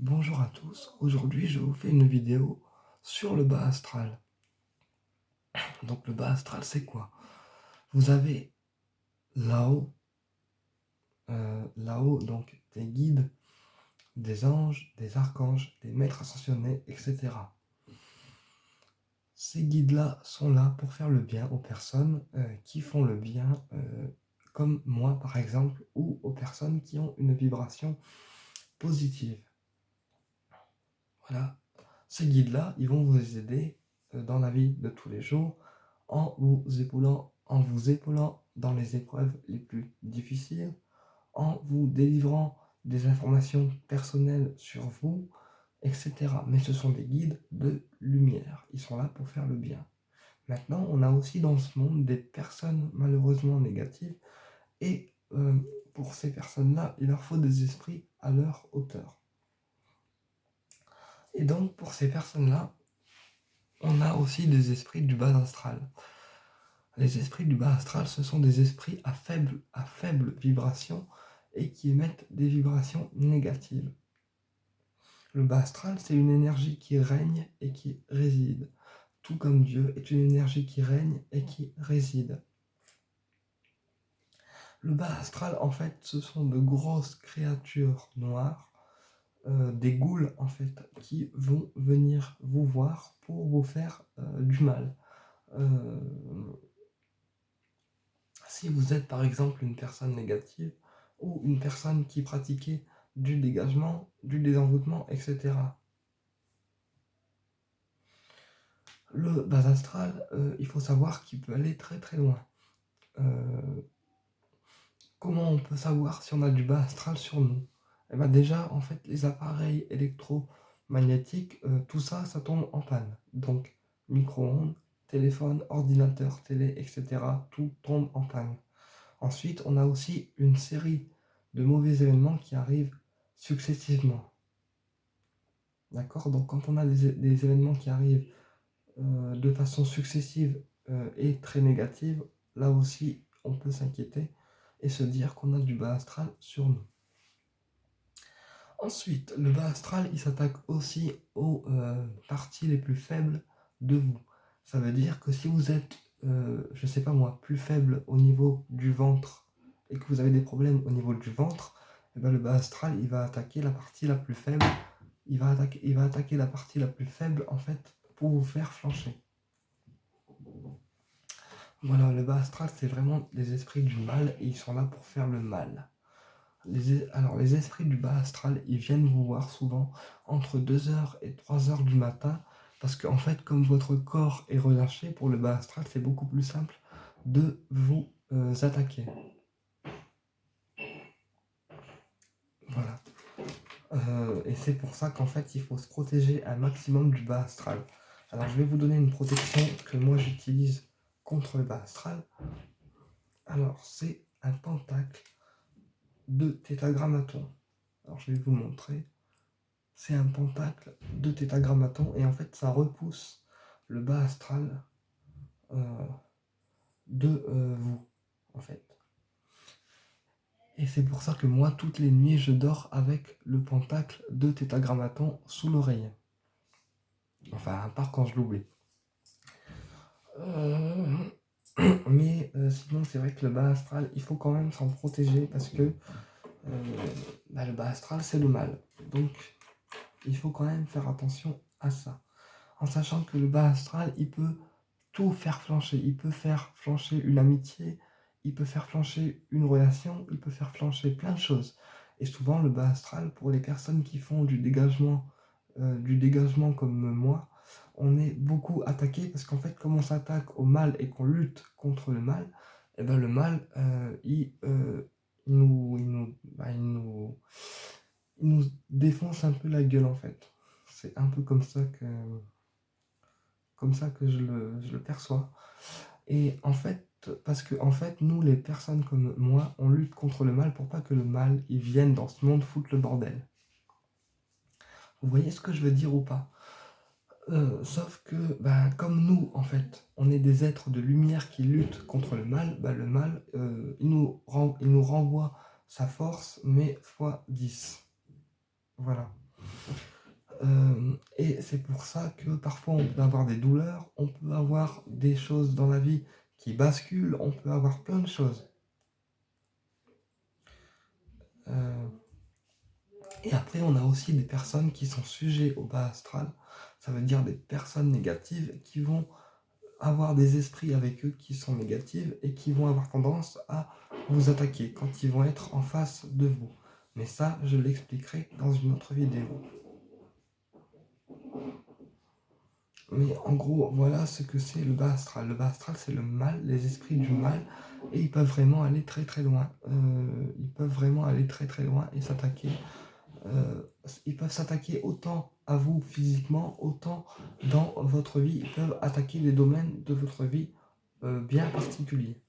Bonjour à tous, aujourd'hui je vous fais une vidéo sur le bas astral. Donc le bas astral c'est quoi? Vous avez là-haut, donc des guides, des anges, des archanges, des maîtres ascensionnés, etc. Ces guides-là sont là pour faire le bien aux personnes qui font le bien, comme moi par exemple, ou aux personnes qui ont une vibration positive. Voilà, ces guides-là, ils vont vous aider dans la vie de tous les jours en vous épaulant dans les épreuves les plus difficiles, en vous délivrant des informations personnelles sur vous, etc. Mais ce sont des guides de lumière. Ils sont là pour faire le bien. Maintenant, on a aussi dans ce monde des personnes malheureusement négatives et pour ces personnes-là, il leur faut des esprits à leur hauteur. Et donc, pour ces personnes-là, on a aussi des esprits du bas astral. Les esprits du bas astral, ce sont des esprits à faible vibration et qui émettent des vibrations négatives. Le bas astral, c'est une énergie qui règne et qui réside, tout comme Dieu est une énergie qui règne et qui réside. Le bas astral, en fait, ce sont de grosses créatures noires, des ghouls, en fait, qui vont venir vous voir pour vous faire du mal. Euh, Si vous êtes par exemple une personne négative ou une personne qui pratiquait du dégagement, du désenvoûtement, etc. Le bas astral, il faut savoir qu'il peut aller très très loin. Comment on peut savoir si on a du bas astral sur nous? Eh ben déjà, en fait, les appareils électromagnétiques, tout ça, ça tombe en panne. Donc, micro-ondes, téléphone, ordinateur, télé, etc., tout tombe en panne. Ensuite, on a aussi une série de mauvais événements qui arrivent successivement. D'accord? Donc quand on a des événements qui arrivent de façon successive et très négative, là aussi, on peut s'inquiéter et se dire qu'on a du bas astral sur nous. Ensuite, le bas astral, il s'attaque aussi aux parties les plus faibles de vous. Ça veut dire que si vous êtes, je sais pas moi, plus faible au niveau du ventre et que vous avez des problèmes au niveau du ventre, eh ben le bas astral, il va attaquer la partie la plus faible. Il va attaquer la partie la plus faible en fait pour vous faire flancher. Voilà, le bas astral, c'est vraiment les esprits du mal et ils sont là pour faire le mal. Alors, les esprits du bas astral, ils viennent vous voir souvent entre 2h et 3h du matin, parce qu'en fait, comme votre corps est relâché, pour le bas astral, c'est beaucoup plus simple de vous attaquer. Voilà. Et c'est pour ça qu'en fait, il faut se protéger un maximum du bas astral. Alors, je vais vous donner une protection que moi j'utilise contre le bas astral. Alors, c'est un pentacle de tétragrammaton. Alors, je vais vous montrer. C'est un pentacle de tétragrammaton et en fait ça repousse le bas astral de vous en fait. Et c'est pour ça que moi toutes les nuits je dors avec le pentacle de tétragrammaton sous l'oreille. Enfin à part quand je l'oublie. Mais sinon c'est vrai que le bas astral il faut quand même s'en protéger parce que le bas astral c'est le mal. Donc il faut quand même faire attention à ça. En sachant que le bas astral, il peut tout faire flancher. Il peut faire flancher une amitié, il peut faire flancher une relation, il peut faire flancher plein de choses. Et souvent, le bas astral, pour les personnes qui font du dégagement comme moi, on est beaucoup attaqué parce qu'en fait, comme on s'attaque au mal et qu'on lutte contre le mal, et ben le mal, il nous défonce un peu la gueule en fait. C'est un peu comme ça que je le perçois. Et en fait, parce que en fait, nous, les personnes comme moi, on lutte contre le mal pour pas que le mal, il vienne dans ce monde foutre le bordel. Vous voyez ce que je veux dire ou pas? Sauf que, comme nous, en fait, on est des êtres de lumière qui luttent contre le mal, il nous renvoie sa force, mais fois 10. Voilà. c'est pour ça que parfois on peut avoir des douleurs, on peut avoir des choses dans la vie qui basculent, on peut avoir plein de choses. Euh, Et après, on a aussi des personnes qui sont sujets au bas astral. Ça veut dire des personnes négatives qui vont avoir des esprits avec eux qui sont négatifs et qui vont avoir tendance à vous attaquer quand ils vont être en face de vous. Mais ça, je l'expliquerai dans une autre vidéo. Mais en gros, voilà ce que c'est le bas astral. Le bas astral, c'est le mal, les esprits du mal, et ils peuvent vraiment aller très très loin. Ils peuvent vraiment aller très très loin et s'attaquer. Ils peuvent s'attaquer autant à vous physiquement, autant dans votre vie. Ils peuvent attaquer des domaines de votre vie bien particuliers.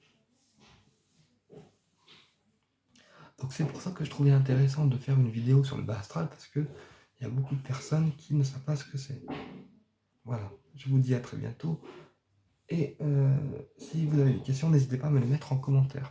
Donc c'est pour ça que je trouvais intéressant de faire une vidéo sur le bas astral, parce que il y a beaucoup de personnes qui ne savent pas ce que c'est. Voilà, je vous dis à très bientôt. Et si vous avez des questions, n'hésitez pas à me les mettre en commentaire.